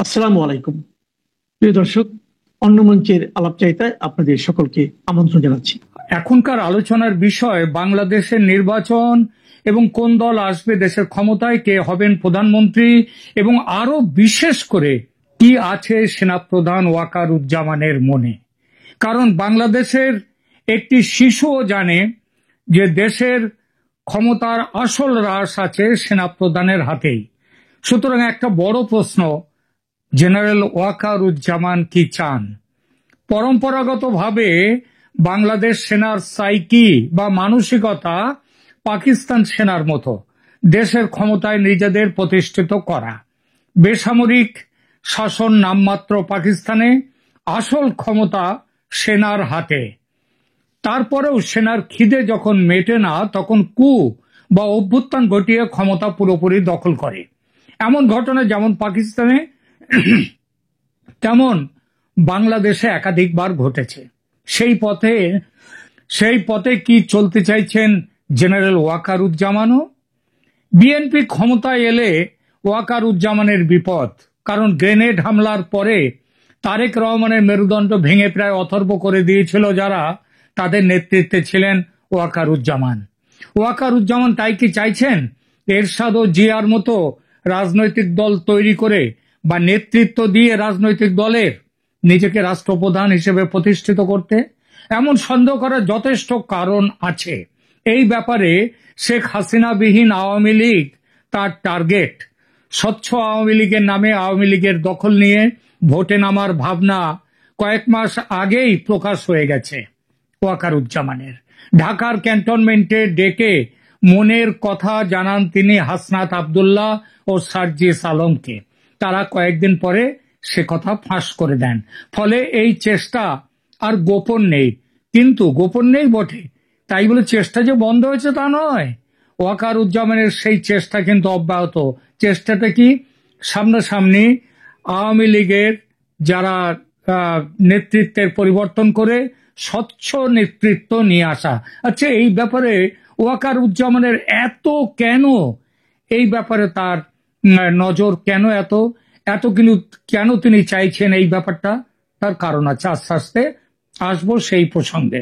আসসালামু আলাইকুম। প্রিয় দর্শক, অন্য মঞ্চের আলাপচারিতায় আপনাদের সকলকে আমন্ত্রণ জানাচ্ছি। এখনকার আলোচনার বিষয় বাংলাদেশের নির্বাচন এবং কোন দল আসবে দেশের ক্ষমতায়, কে হবেন প্রধানমন্ত্রী, এবং আরো বিশেষ করে কি আছে সেনাপ্রধান ওয়াকারুজ্জামানের মনে। কারণ বাংলাদেশের একটি শিশুও জানে যে দেশের ক্ষমতার আসল রাশ আছে সেনাপ্রধানের হাতেই। সুতরাং একটা বড় প্রশ্ন, জেনারেল ওয়াকারুজ্জামান কি চান? পরম্পরাগতভাবে বাংলাদেশ সেনার সাইকি বা মানসিকতা পাকিস্তান সেনার মতো দেশের ক্ষমতায় নিজেদের প্রতিষ্ঠিত করা। বেসামরিক শাসন নামমাত্র পাকিস্তানে, আসল ক্ষমতা সেনার হাতে। তারপরেও সেনার খিদে যখন মেটে না তখন কু বা অভ্যুত্থান ঘটিয়ে ক্ষমতা পুরোপুরি দখল করে। এমন ঘটনা যেমন পাকিস্তানে তেমন বাংলাদেশে একাধিকবার ঘটেছে। সেই পথে কি চলতে চাইছেন জেনারেল ওয়াকারুজ্জামানও? বিএনপি ক্ষমতায় এলে ওয়াকারুজ্জামানের বিপদ, কারণ গ্রেনেড হামলার পরে তারেক রহমানের মেরুদণ্ড ভেঙে প্রায় অথর্ব করে দিয়েছিল যারা, তাদের নেতৃত্বে ছিলেন ওয়াকারুজ্জামান। ওয়াকারুজ্জামান তাই কি চাইছেন এরশাদ ও জিয়ার মতো রাজনৈতিক দল তৈরি করে বা নেতৃত্ব দিয়ে রাজনৈতিক দলের নিজেকে রাষ্ট্রপ্রধান হিসেবে প্রতিষ্ঠিত করতে? এমন সন্দেহ করার যথেষ্ট কারণ আছে। এই ব্যাপারে শেখ হাসিনাবিহীন আওয়ামী লীগ তার টার্গেট। স্বচ্ছ আওয়ামী লীগের নামে আওয়ামী লীগের দখল নিয়ে ভোটে নামার ভাবনা কয়েক মাস আগেই প্রকাশ হয়ে গেছে ওয়াকারুজ্জামানের। ঢাকার ক্যান্টনমেন্টে ডেকে মনের কথা জানান তিনি হাসনাত আব্দুল্লাহ ও সার্জিস আলমকে। তারা কয়েকদিন পরে সে কথা ফাঁস করে দেন। ফলে এই চেষ্টা আর গোপন নেই, কিন্তু গোপন নেই বটে, তাই বলে চেষ্টা যে বন্ধ হয়েছে তা নয়। ওয়াকারুজ্জামানের সেই চেষ্টা কিন্তু অব্যাহত। চেষ্টাটা কি? সামনাসামনি আওয়ামী লীগের যারা নেতৃত্বের পরিবর্তন করে স্বচ্ছ নেতৃত্ব নিয়ে আসা। আচ্ছা, এই ব্যাপারে ওয়াকারুজ্জামানের এত কেন, এই ব্যাপারে তার নজর কেন এত এত কিন্তু কেন তিনি চাইছেন এই ব্যাপারটা? তার কারণ আছে, আস্তে আস্তে আসবো সেই প্রসঙ্গে।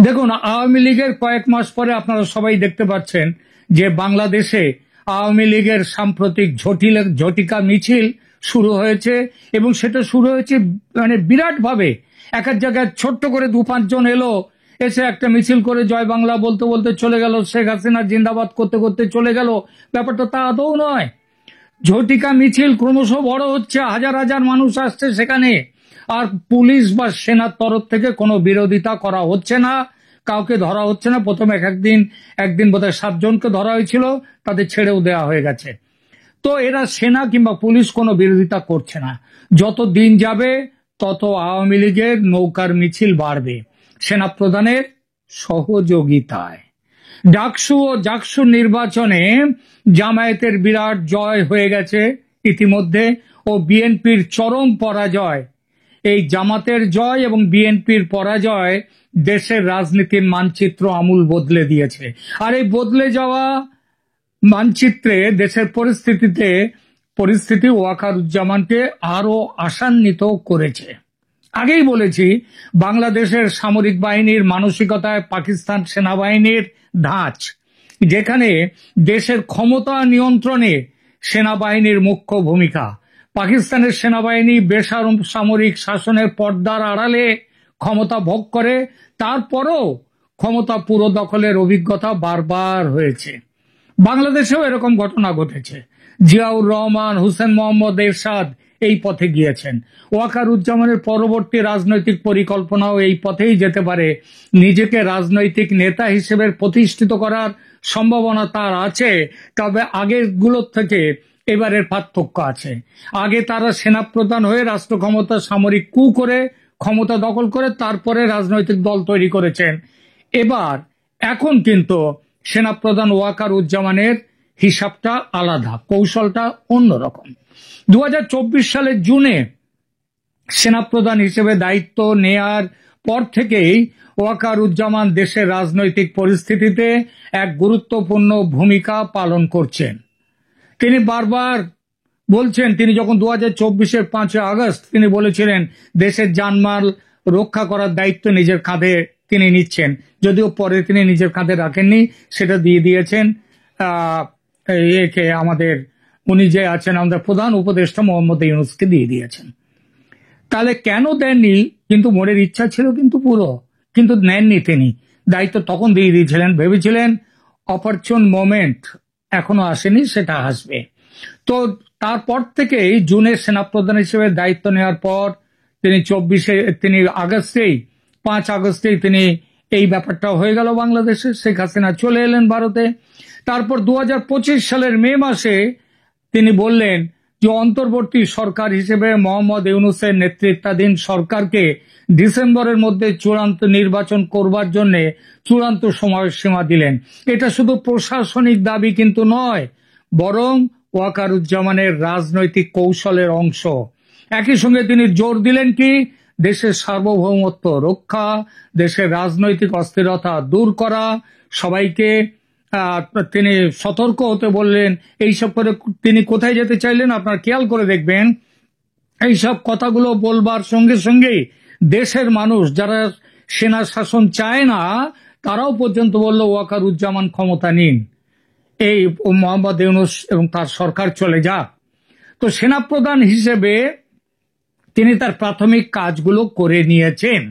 দেখুন, আওয়ামী লীগের কয়েক মাস পরে আপনারা সবাই দেখতে পাচ্ছেন যে বাংলাদেশে আওয়ামী লীগের সাম্প্রতিক ঝটিকা মিছিল শুরু হয়েছে, এবং সেটা শুরু হয়েছে বিরাট ভাবে। এক এক জায়গায় ছোট্ট করে 2-5 জন এসে একটা মিছিল করে জয় বাংলা বলতে বলতে চলে গেল, শেখ হাসিনা জিন্দাবাদ করতে করতে চলে গেল। ব্যাপারটা তা আদৌ নয়। ঝটিকা মিছিল ক্রমশ বড় হচ্ছে, হাজার হাজার মানুষ আসছে সেখানে, আর পুলিশ বা সেনার তরফ থেকে কোনো বিরোধিতা করা হচ্ছে না, কাউকে ধরা হচ্ছে না। প্রথমে একদিন বোধহয় 7 জনকে ধরা হয়েছিল, তাদের ছেড়েও দেওয়া হয়ে গেছে। তো এরা সেনা কিংবা পুলিশ কোনো বিরোধিতা করছে না। যত দিন যাবে তত আওয়ামী লীগের নৌকার মিছিল বাড়বে সেনাপ্রধানের সহযোগিতায়। ডাকসু ও জাকসু নির্বাচনে জামায়াতের বিরাট জয় হয়ে গেছে ইতিমধ্যে, ও বিএনপির চরম পরাজয়। এই জামাতের জয় এবং বিএনপির পরাজয় দেশের রাজনীতির মানচিত্র আমূল বদলে দিয়েছে। আর এই বদলে যাওয়া মানচিত্রে দেশের পরিস্থিতি ওয়াকারুজ্জামানকে আরো আশান্বিত করেছে। আগেই বলেছি, বাংলাদেশের সামরিক বাহিনীর মানসিকতায় পাকিস্তান সেনাবাহিনীর ধাঁচ, যেখানে দেশের ক্ষমতা নিয়ন্ত্রণে সেনাবাহিনীর মুখ্য ভূমিকা। পাকিস্তানের সেনাবাহিনী বেসামরিক শাসনের পর্দার আড়ালে ক্ষমতা ভোগ করে, তারপরও ক্ষমতা পুরো দখলের অভিজ্ঞতা বারবার হয়েছে। বাংলাদেশেও এরকম ঘটনা ঘটেছে। জিয়াউর রহমান, হুসেন মোহাম্মদ এরশাদ এই পথে গিয়েছেন। ওয়াকারুজ্জামানের পরবর্তী রাজনৈতিক পরিকল্পনাও এই পথেই যেতে পারে। নিজেকে রাজনৈতিক নেতা হিসেবে প্রতিষ্ঠিত করার সম্ভাবনা তার আছে, তবে আগের গুলোর থেকে এবারের পার্থক্য আছে। আগে তারা সেনাপ্রধান হয়ে রাষ্ট্র ক্ষমতা সামরিক কু করে ক্ষমতা দখল করে তারপরে রাজনৈতিক দল তৈরি করেছেন। এখন কিন্তু সেনাপ্রধান ওয়াকারুজ্জামানের হিসাবটা আলাদা, কৌশলটা অন্যরকম। 2024 সালের জুনে সেনাপ্রধান হিসেবে দায়িত্ব নেয়ার পর থেকেই ওয়াকারুজ্জামান দেশের রাজনৈতিক পরিস্থিতিতে এক গুরুত্বপূর্ণ ভূমিকা পালন করছেন। তিনি বারবার বলছেন, তিনি যখন 2024-এর 5 আগস্ট তিনি বলেছিলেন দেশের জানমাল রক্ষা করার দায়িত্ব নিজের কাঁধে তিনি নিচ্ছেন, যদিও পরে তিনি নিজের কাঁধে রাখেননি, সেটা দিয়ে দিয়েছেন একে আমাদের উনি যে আছেন আমাদের প্রধান উপদেষ্টা মোহাম্মদ ইউনূসকে দিয়ে দিয়েছেন। তাহলে কেন দেননি? কিন্তু মনের ইচ্ছা ছিল কিন্তু পুরো, কিন্তু নেননি তিনি। দায়িত্ব তখন দিয়ে দিয়েছিলেন, ভেবেছিলেন অপরচুন মোমেন্ট এখনো আসেনি, সেটা আসবে। তো তারপর থেকেই জুনের সেনাপ্রধান হিসেবে দায়িত্ব নেওয়ার পর তিনি 5 আগস্টেই তিনি এই ব্যাপারটা হয়ে গেল বাংলাদেশে, শেখ হাসিনা চলে এলেন ভারতে। তারপর 2025 সালের মে মাসে তিনি বললেন যে অন্তর্বর্তী সরকার হিসেবে মোহাম্মদ ইউনূসের নেতৃত্বাধীন সরকারকে ডিসেম্বরের মধ্যে চূড়ান্ত নির্বাচন করবার জন্য চূড়ান্ত সময়সীমা দিলেন। এটা শুধু প্রশাসনিক দাবি কিন্তু নয়, বরং ওয়াকারুজ্জামানের রাজনৈতিক কৌশলের অংশ। একই সঙ্গে তিনি জোর দিলেন কি, দেশের সার্বভৌমত্ব রক্ষা, দেশের রাজনৈতিক অস্থিরতা দূর করা, সবাইকে তিনি সতর্ক হতে বললেন। এইসব করে তিনি কোথায় যেতে চাইলেন আপনারা খেয়াল করে দেখবেন। এইসব কথাগুলো বলবার সঙ্গে সঙ্গেই দেশের মানুষ যারা সেনা শাসন চায় না, তারাও পর্যন্ত বলল ওয়াকারুজ্জামান ক্ষমতা নিন, এই মোহাম্মদ ইউনূস এবং তার সরকার চলে যাক। তো সেনাপ্রধান হিসেবে তিনি তার প্রাথমিক কাজগুলো করে নিয়েছেন।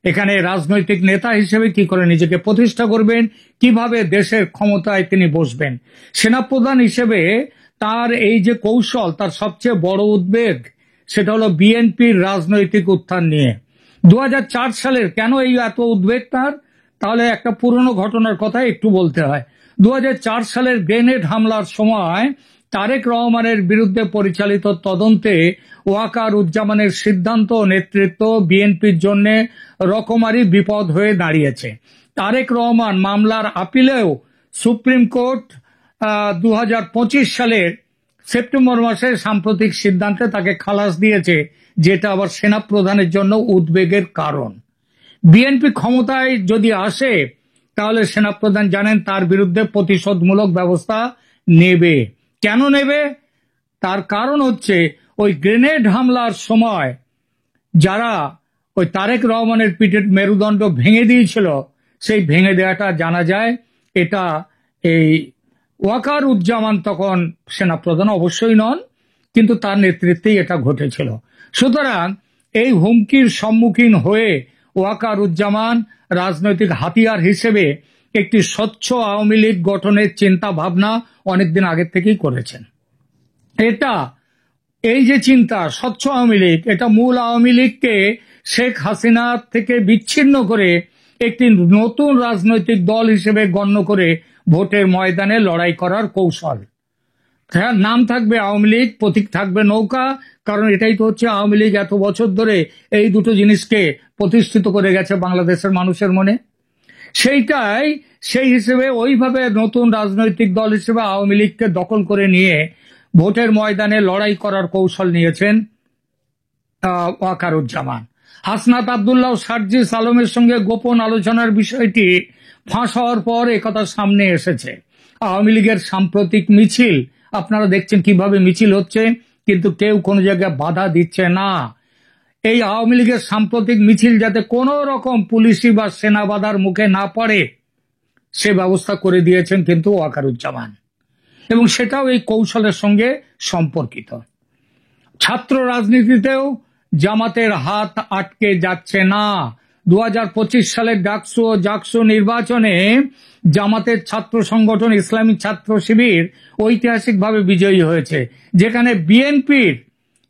এখানে রাজনৈতিক নেতা হিসেবে কি করে নিজেকে প্রতিষ্ঠা করবেন, কিভাবে দেশের ক্ষমতায় তিনি বসবেন। সেনাপ্রধান হিসেবে তার এই যে কৌশল, তার সবচেয়ে বড় উদ্বেগ সেটা হলো বিএনপির রাজনৈতিক উত্থান নিয়ে। 2004 সালের কেন এই এত উদ্বেগ তার, তাহলে একটা পুরনো ঘটনার কথা একটু বলতে হয়। 2004 সালের গ্রেনেড হামলার সময় তারেক রহমানের বিরুদ্ধে পরিচালিত তদন্তে ওয়াকারুজ্জামানের সিদ্ধান্ত ও নেতৃত্ব বিএনপির জন্য রকমারি বিপদ হয়ে দাঁড়িয়েছে। তারেক রহমান মামলার আপিলেও সুপ্রিম কোর্ট 2025 সালের সেপ্টেম্বর মাসে সাম্প্রতিক সিদ্ধান্তে তাকে খালাস দিয়েছে, যেটা আবার সেনাপ্রধানের জন্য উদ্বেগের কারণ। বিএনপি ক্ষমতায় যদি আসে তাহলে সেনাপ্রধান জানেন তার বিরুদ্ধে প্রতিশোধমূলক ব্যবস্থা নেবে। কেন নেবে? তার কারণ হচ্ছে ওই গ্রেনেড হামলার সময় যারা ওই তারেক রহমানের পিঠের মেরুদণ্ড ভেঙে দিয়েছিল, সেই ভেঙে দেওয়াটা জানা যায় এটা এই ওয়াকারুজ্জামান তখন সেনাপ্রধান অবশ্যই নন, কিন্তু তার নেতৃত্বেই এটা ঘটেছিল। সুতরাং এই হুমকির সম্মুখীন হয়ে ওয়াকারুজ্জামান রাজনৈতিক হাতিয়ার হিসেবে একটি স্বচ্ছ আওয়ামী লীগ গঠনের চিন্তা ভাবনা অনেকদিন আগের থেকেই করেছেন। এই যে চিন্তা স্বচ্ছ আওয়ামী লীগ, এটা মূল আওয়ামী লীগকে শেখ হাসিনা থেকে বিচ্ছিন্ন করে একটি নতুন রাজনৈতিক দল হিসেবে গণ্য করে ভোটের ময়দানে লড়াই করার কৌশল। হ্যাঁ, নাম থাকবে আওয়ামী লীগ, প্রতীক থাকবে নৌকা, কারণ এটাই তো হচ্ছে আওয়ামী লীগ এত বছর ধরে এই দুটো জিনিসকে প্রতিষ্ঠিত করে গেছে বাংলাদেশের মানুষের মনে। সেই হিসেবে ওইভাবে নতুন রাজনৈতিক দল হিসেবে আওয়ামী লীগকে দখল করে নিয়ে ভোটের ময়দানে লড়াই করার কৌশল নিয়েছেন ওয়াকারুজ্জামান। হাসনাত আব্দুল্লাহ সার্জিস আলমের সঙ্গে গোপন আলোচনার বিষয়টি ফাঁস হওয়ার পর একথা সামনে এসেছে। আওয়ামী লীগের সাম্প্রতিক মিছিল আপনারা দেখছেন কিভাবে মিছিল হচ্ছে, কিন্তু কেউ কোনো জায়গায় বাধা দিচ্ছে না। এই আওয়ামী লীগের সাম্প্রতিক মিছিল যাতে কোনো রকম পুলিশি বা সেনা বাধার মুখে না পড়ে সে ব্যবস্থা করে দিয়েছেন কিন্তু ওয়াকারুজ্জামান, এবং সেটাও এই কৌশলের সঙ্গে সম্পর্কিত। ছাত্র রাজনীতিতেও জামাতের হাত আটকে যাচ্ছে না। 2025 সালের ডাকসু ও জাকসু নির্বাচনে জামাতের ছাত্র সংগঠন ইসলামী ছাত্র শিবির ঐতিহাসিকভাবে বিজয়ী হয়েছে, যেখানে বিএনপির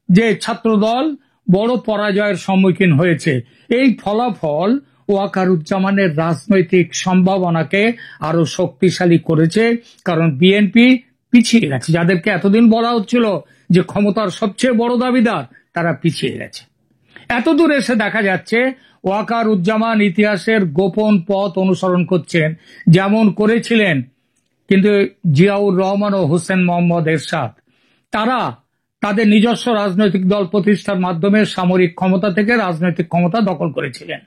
যে ছাত্রদল বড় পরাজয়ের সম্মুখীন হয়েছে। এই ফলাফল ওয়াকারুজ্জামানের রাজনৈতিক সম্ভাবনাকে আরো শক্তিশালী করেছে, কারণ বিএনপি পিছিয়ে গেছে। যাদেরকে এতদিন বলা হচ্ছিল যে ক্ষমতার সবচেয়ে বড় দাবিদার, তারা পিছিয়ে গেছে। এতদূর এসে দেখা যাচ্ছে ওয়াকারুজ্জামান ইতিহাসের গোপন পথ অনুসরণ করছেন, যেমন করেছিলেন কিন্তু জিয়াউর রহমান ও হোসেন মোহাম্মদ এরশাদ। তারা তাদের নিজস্ব রাজনৈতিক দল প্রতিষ্ঠার মাধ্যমে সামরিক ক্ষমতা থেকে রাজনৈতিক ক্ষমতা দখল করেছিলেন।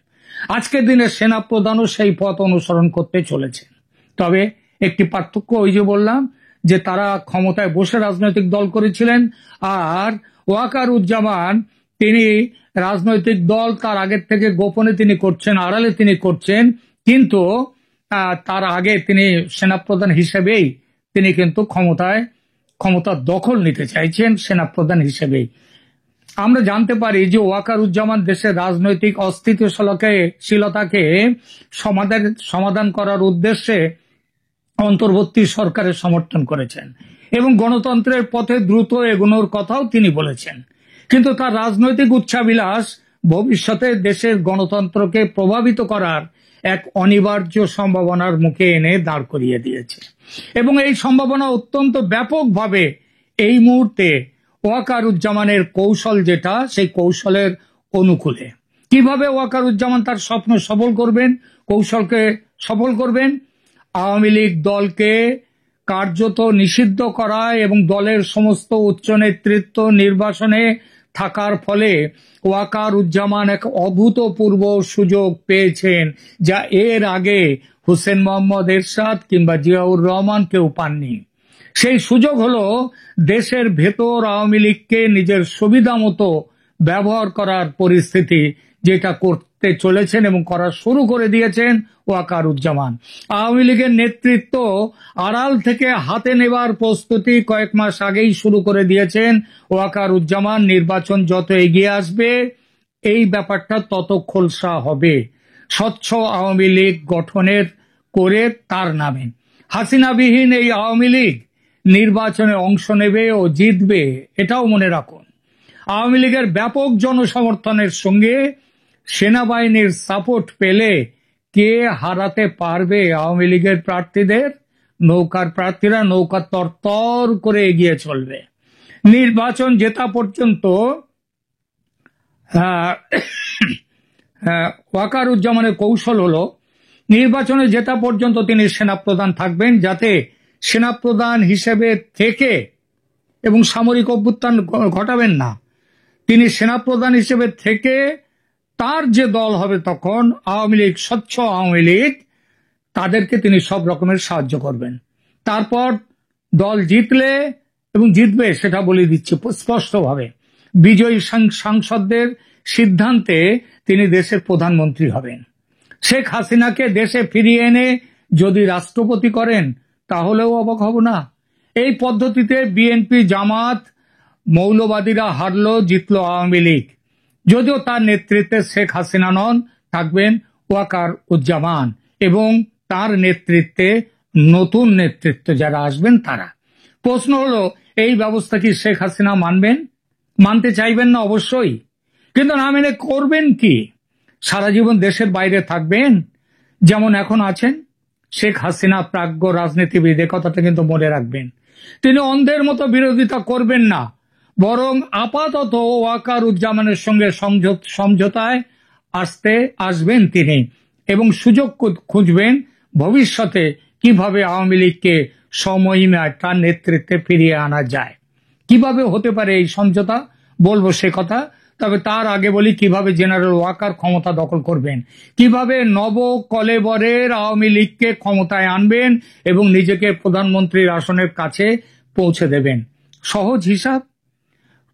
আজকের দিনে সেনাপ্রধানও সেই পথ অনুসরণ করতে চলেছে। তবে একটি পার্থক্য, ওই যে বললাম যে তারা ক্ষমতায় বসে রাজনৈতিক দল করেছিলেন, আর ওয়াকারুজ্জামান তিনি রাজনৈতিক দল তার আগের থেকে গোপনে তিনি করছেন, আড়ালে তিনি করছেন, কিন্তু তার আগে তিনি সেনাপ্রধান হিসেবেই তিনি কিন্তু ক্ষমতার দখল নিতে চাইছেন সেনাপ্রধান হিসেবেই। আমরা জানতে পারি যে ওয়াকারুজ্জামান দেশের রাজনৈতিক অস্থিতিশীলতাকে সমাধান করার উদ্দেশ্যে অন্তর্বর্তী সরকারের সমর্থন করেছেন এবং গণতন্ত্রের পথে দ্রুত এগোনোর কথাও তিনি বলেছেন। কিন্তু তার রাজনৈতিক উচ্চাভিলাষ ভবিষ্যতে দেশের গণতন্ত্রকে প্রভাবিত করার এক অনিবার্য সম্ভাবনার মুখে এনে দাঁড় করিয়ে দিয়েছে এবং এই সম্ভাবনা অত্যন্ত ব্যাপকভাবে এই মুহূর্তে ওয়াকারুজ্জামানের কৌশল যেটা, সেই কৌশলের অনুকূলে। কিভাবে ওয়াকারুজ্জামান তার স্বপ্ন কৌশলকে সফল করবেন? আওয়ামী লীগ দলকে কার্যত নিষিদ্ধ করা এবং দলের সমস্ত উচ্চ নেতৃত্ব নির্বাসনে থাকার ফলে ওয়াকারুজ্জামান এক অভূতপূর্ব সুযোগ পেয়েছেন, যা এর আগে হোসেন মোহাম্মদ এরশাদ কিংবা জিয়াউর রহমান কেউ পাননি। সেই সুযোগ হলো দেশের ভেতর আওয়ামী লীগকে নিজের সুবিধা মতো ব্যবহার করার পরিস্থিতি, যেটা করতে চলেছেন এবং করা শুরু করে দিয়েছেন ওয়াকারুজ্জামান। আওয়ামী লীগের নেতৃত্ব আড়াল থেকে হাতে নেবার প্রস্তুতি কয়েক মাস আগেই শুরু করে দিয়েছেন ওয়াকারুজ্জামান। নির্বাচন যত এগিয়ে আসবে এই ব্যাপারটা তত খোলসা হবে। স্বচ্ছ আওয়ামী লীগ গঠনের করে তার নামে হাসিনাবিহীন এই আওয়ামী লীগ নির্বাচনে অংশ নেবে ও জিতবে, এটাও মনে রাখুন। আওয়ামী লীগের ব্যাপক জনসমর্থনের সঙ্গে সেনাবাহিনীর সাপোর্ট পেলে কে হারাতে পারবে আওয়ামী লীগের প্রার্থীদের? নৌকার প্রার্থীরা নৌকা তরতর করে এগিয়ে চলবে। নির্বাচন জেতা পর্যন্ত ওয়াকারুজ্জামানের কৌশল হলো নির্বাচনে জেতা পর্যন্ত তিনি সেনাপ্রধান থাকবেন, যাতে সেনাপ্রধান হিসেবে থেকে এবং সামরিক অভ্যুত্থান ঘটাবেন না। তিনি সেনাপ্রধান হিসেবে থেকে তার যে দল হবে তখন আওয়ামী লীগ, স্বচ্ছ আওয়ামী লীগ, তাদেরকে তিনি সব রকমের সাহায্য করবেন। তারপর দল জিতলে এবং জিতবে সেটা বলে দিচ্ছি স্পষ্টভাবে, বিজয়ী সাংসদদের সিদ্ধান্তে তিনি দেশের প্রধানমন্ত্রী হবেন। শেখ হাসিনাকে দেশে ফিরিয়ে এনে যদি রাষ্ট্রপতি করেন তাহলেও অবাক হব না। এই পদ্ধতিতে বিএনপি, জামাত, মৌলবাদীরা হারলো, জিতলো আওয়ামী লীগ। যদিও তার নেতৃত্বে শেখ হাসিনা নন, থাকবেন ওয়াকারুজ্জামান এবং তার নেতৃত্বে নতুন নেতৃত্ব যারা আসবেন তারা। প্রশ্ন হলো, এই ব্যবস্থা কি শেখ হাসিনা মানবেন? মানতে চাইবেন না অবশ্যই, কিন্তু না মেনে করবেন কি? সারা জীবন দেশের বাইরে থাকবেন যেমন এখন আছেন? শেখ হাসিনা প্রাজ্ঞ রাজনীতিবিদ, কথাটা কিন্তু মনে রাখবেন। তিনি অন্ধের মতো বিরোধিতা করবেন না, বরং আপাতত ওয়াকারুজ্জামানের সঙ্গে সমঝোতায় আসবেন তিনি এবং সুযোগ খুঁজবেন ভবিষ্যতে কিভাবে আওয়ামী লীগকে সমহিমায় তার নেতৃত্বে ফিরিয়ে আনা যায়। কিভাবে হতে পারে এই সমঝোতা, বলবো সে কথা। তবে তার আগে বলি কিভাবে জেনারেল ওয়াকার ক্ষমতা দখল করবেন, কিভাবে নব কলেবরের আওয়ামী লীগকে ক্ষমতায় আনবেন এবং নিজেকে প্রধানমন্ত্রীর আসনের কাছে পৌঁছে দেবেন। সহজ হিসাব,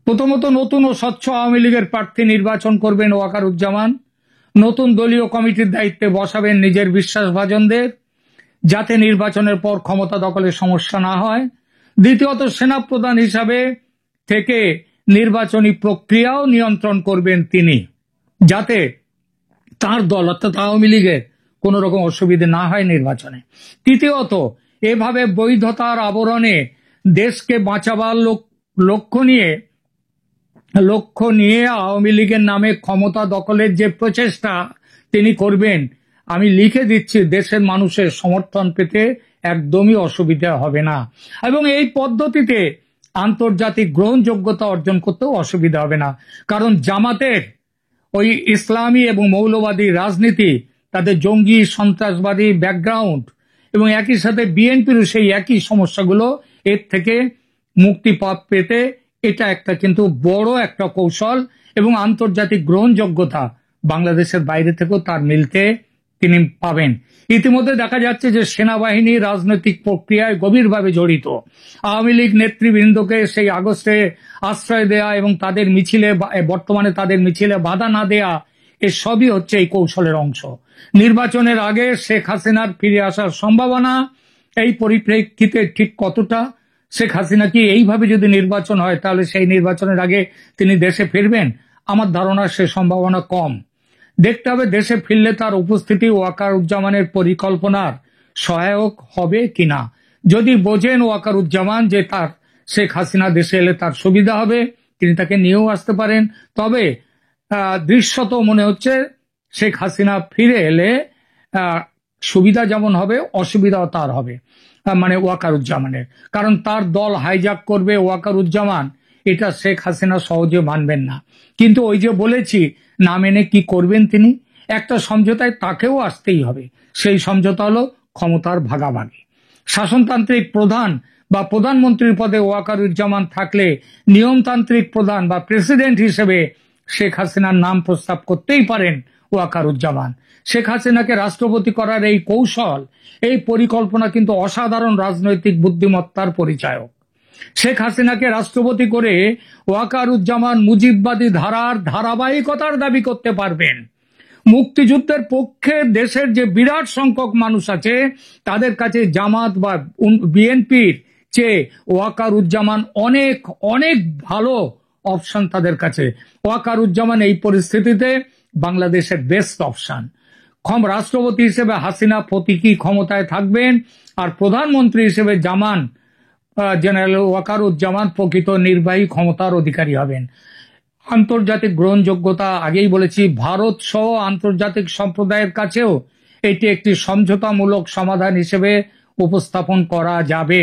প্রথমত নতুন ও স্বচ্ছ আওয়ামী লীগের প্রার্থী নির্বাচন করবেন ওয়াকারুজ্জামান। নতুন দলীয় কমিটির দায়িত্বে বসাবেন নিজের বিশ্বাসভাজনদের, যাতে নির্বাচনের পর ক্ষমতা দখলের সমস্যা না হয়। দ্বিতীয়ত সেনাপ্রধান হিসাবে থেকে নির্বাচনী প্রক্রিয়াও নিয়ন্ত্রণ করবেন তিনি, যাতে তার দল অর্থাৎ আওয়ামী লীগের কোন রকম অসুবিধা না হয় নির্বাচনে। তৃতীয়ত এভাবে বৈধতার আবরণে দেশকে বাঁচাবার লক্ষ্য নিয়ে আওয়ামী লীগের নামে ক্ষমতা দখলের যে প্রচেষ্টা তিনি করবেন, আমি লিখে দিচ্ছি, দেশের মানুষের সমর্থন পেতে একদমই অসুবিধা হবে না এবং এই পদ্ধতিতে আন্তর্জাতিক গ্রহণযোগ্যতা অর্জন করতেও অসুবিধা হবে না। কারণ জামাতের ওই ইসলামী এবং মৌলবাদী রাজনীতি, তাদের জঙ্গি সন্ত্রাসবাদী ব্যাকগ্রাউন্ড এবং একই সাথে বিএনপিরও সেই একই সমস্যাগুলো, এর থেকে মুক্তি পেতে এটা একটা কিন্তু বড় একটা কৌশল এবং আন্তর্জাতিক গ্রহণযোগ্যতা বাংলাদেশের বাইরে থেকেও তার মিলতে তিনি পাবেন। ইতিমধ্যে দেখা যাচ্ছে যে সেনাবাহিনী রাজনৈতিক প্রক্রিয়ায় গভীরভাবে জড়িত। আওয়ামী লীগ নেতৃবৃন্দকে সেই আগস্টে আশ্রয় দেয়া এবং তাদের মিছিলে বর্তমানে তাদের মিছিলে বাধা না দেয়া, এসবই হচ্ছে এই কৌশলের অংশ। নির্বাচনের আগে শেখ হাসিনার ফিরে আসার সম্ভাবনা এই পরিপ্রেক্ষিতে ঠিক কতটা? শেখ হাসিনা কি এইভাবে যদি নির্বাচন হয় তাহলে সেই নির্বাচনের আগে তিনি দেশে ফিরবেন? আমার ধারণা সে সম্ভাবনা কম। দেখতে হবে দেশে ফিরলে তার উপস্থিতি ওয়াকারুজ্জামানের পরিকল্পনার সহায়ক হবে কিনা। যদি বোঝেন ওয়াকারুজ্জামান যে তার শেখ হাসিনা দেশে এলে তার সুবিধা হবে, তিনি তাকে নিয়েও আসতে পারেন। তবে দৃশ্যত মনে হচ্ছে শেখ হাসিনা ফিরে এলে সুবিধা যেমন হবে অসুবিধাও তার হবে, মানে ওয়াকারুজ্জামানের। কারণ তার দল হাইজ্যাক করবে ওয়াকারুজ্জামান, এটা শেখ হাসিনা সহজে মানবেন না। কিন্তু ওই যে বলেছি, না মেনে কি করবেন তিনি? একটা সমঝোতায় তাকেও আসতেই হবে। সেই সমঝোতা হলো ক্ষমতার ভাগাভাগি। শাসনতান্ত্রিক প্রধান বা প্রধানমন্ত্রীর পদে ওয়াকারুজ্জামান থাকলে নিয়মতান্ত্রিক প্রধান বা প্রেসিডেন্ট হিসেবে শেখ হাসিনার নাম প্রস্তাব করতেই পারেন ওয়াকারুজ্জামান। শেখ হাসিনাকে রাষ্ট্রপতি করার এই কৌশল, এই পরিকল্পনা কিন্তু অসাধারণ রাজনৈতিক বুদ্ধিমত্তার পরিচায়ক। শেখ হাসিনাকে রাষ্ট্রপতি করে ওয়াকারুজ্জামান মুজিববাদী ধারার ধারাবাহিকতার দাবি করতে পারবেন। মুক্তিযুদ্ধের পক্ষে দেশের যে বিরাট সংখ্যক মানুষ আছে, তাদের কাছে জামাত বা বিএনপির চেয়ে ওয়াকারুজ্জামান অনেক অনেক ভালো অপশন তাদের কাছে। ওয়াকারুজ্জামান এই পরিস্থিতিতে বাংলাদেশের বেস্ট অপশন। রাষ্ট্রপতি হিসেবে হাসিনা প্রতীকী ক্ষমতায় থাকবেন, আর প্রধানমন্ত্রী হিসেবে জেনারেল ওয়াকারুজ্জামান প্রকৃত নির্বাহী ক্ষমতার অধিকারী হবেন। আন্তর্জাতিক গ্রহণযোগ্যতা আগেই বলেছি, ভারত সহ আন্তর্জাতিক সম্প্রদায়ের কাছেও এটি একটি সমঝোতামূলক সমাধান হিসেবে উপস্থাপন করা যাবে।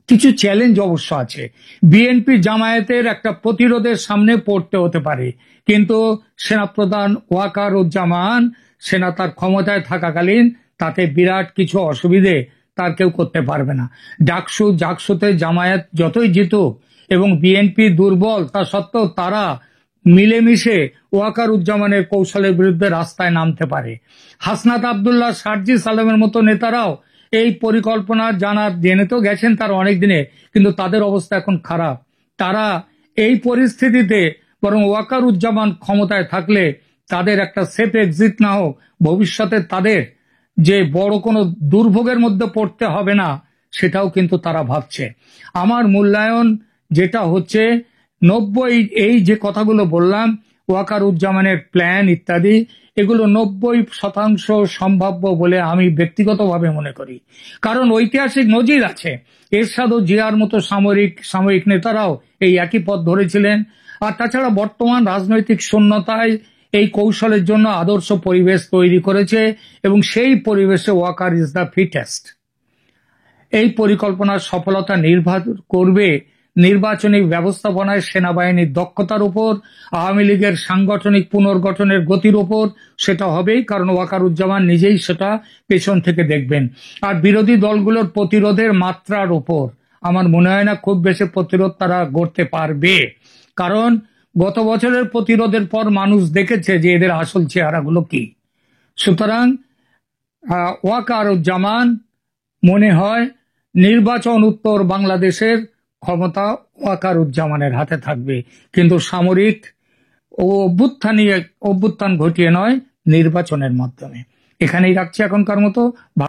কিছু চ্যালেঞ্জ অবশ্য আছে। বিএনপি জামায়াতের একটা প্রতিরোধের সামনে পড়তে হতে পারে, কিন্তু সেনাপ্রধান ওয়াকারুজ্জামান সেনা তার ক্ষমতায় থাকাকালীন তাতে বিরাট কিছু অসুবিধে তার কেউ করতে পারবে না। জাকসুতে জামায়াত যতই জিতুক এবং বিএনপি দুর্বল তা সত্ত্বেও তারা মিলেমিশে ওয়াকারুজ্জামানের কৌশলের বিরুদ্ধে রাস্তায় নামতে পারে। হাসনাত আব্দুল্লাহ, সার্জিস আলমের মতো নেতারাও এই পরিকল্পনা জেনে তো গেছেন তারা অনেক দিনে, কিন্তু তাদের অবস্থা এখন খারাপ। তারা এই পরিস্থিতিতে বরং ওয়াকারুজ্জামান ক্ষমতায় থাকলে তাদের একটা সেফ এক্সিট না হোক, ভবিষ্যতে তাদের যে বড় কোনো দুর্ভোগের মধ্যে পড়তে হবে না, সেটাও কিন্তু তারা ভাবছে। আমার মূল্যায়ন যেটা হচ্ছে 90, এই যে কথাগুলো বললাম ওয়াকারুজ্জামানের প্ল্যান ইত্যাদি, এগুলো 90% সম্ভাব্য বলে আমি ব্যক্তিগতভাবে মনে করি। কারণ ঐতিহাসিক নজির আছে, এরশাদ ও জিয়ার মতো সামরিক নেতারাও এই একই পথ ধরেছিলেন। আর তাছাড়া বর্তমান রাজনৈতিক শূন্যতায় এই কৌশলের জন্য আদর্শ পরিবেশ তৈরি করেছে, এবং সেই পরিবেশে ওয়াকার ইজ দ্য ফিটেস্ট। এই পরিকল্পনার সফলতা নির্ভর করবে নির্বাচনী ব্যবস্থাপনায় সেনাবাহিনীর দক্ষতার উপর, আওয়ামী লীগের সাংগঠনিক পুনর্গঠনের গতির উপর। সেটা হবেই, কারণ ওয়াকারুজ্জামান নিজেই সেটা পেছন থেকে দেখবেন। আর বিরোধী দলগুলোর প্রতিরোধের মাত্রার উপর আমার মনে হয় না খুব বেশি প্রতিরোধ তারা গড়তে পারবে, কারণ গত বছরের প্রতিরোধের পর মানুষ দেখেছে যে এদের আসল চেহারাগুলো কি। সুতরাং ওয়াকারুজ্জামান মনে হয় নির্বাচন উত্তর বাংলাদেশের ক্ষমতা ওয়াকারুজ্জামানের হাতে থাকবে, কিন্তু সামরিক ও অভ্যুত্থান ঘটিয়ে নয়, নির্বাচনের মাধ্যমে। এখানেই রাখছি এখনকার মতো।